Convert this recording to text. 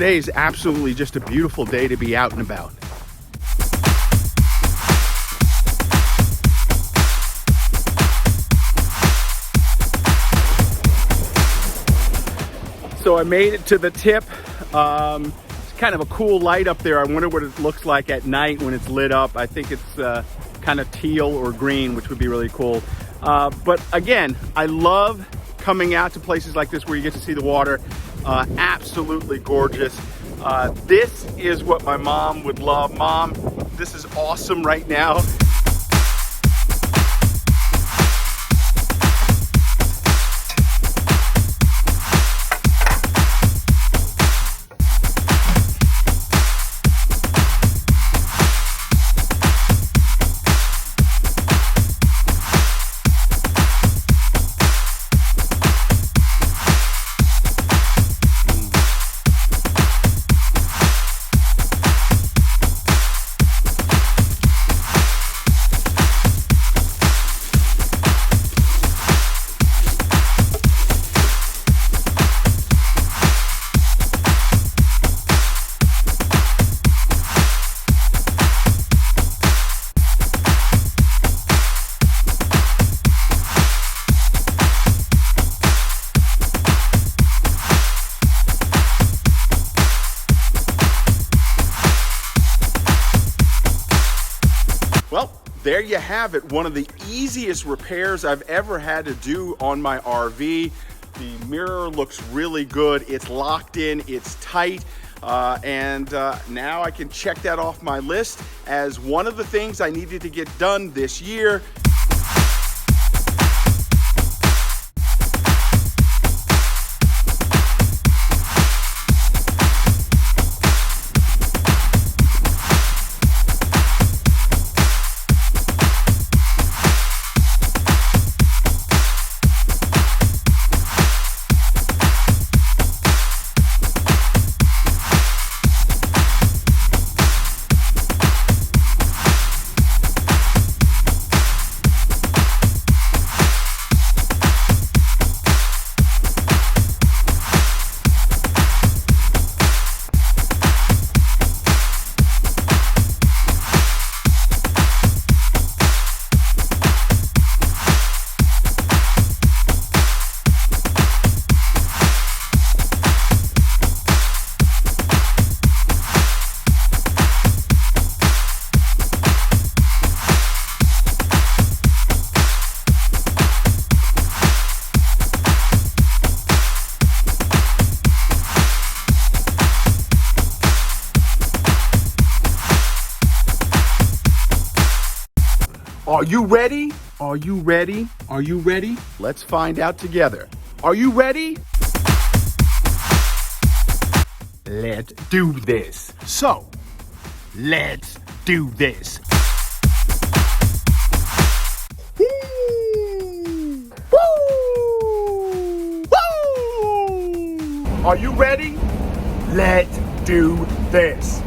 today is absolutely just a beautiful day to be out and about. So I made it to the tip. It's kind of a cool light up there. I wonder what it looks like at night when it's lit up. I think it's kind of teal or green, which would be really cool. But again, I love coming out to places like this where you get to see the water. Absolutely gorgeous. This is what my mom would love. Mom, this is awesome right now. Well, there you have it. One of the easiest repairs I've ever had to do on my RV. The mirror looks really good. It's locked in, it's tight. Now I can check that off my list as one of the things I needed to get done this year. Are you ready? Are you ready? Are you ready? Let's find out together. Are you ready? Let's do this. So, let's do this. Woo! Woo! Woo! Are you ready? Let's do this.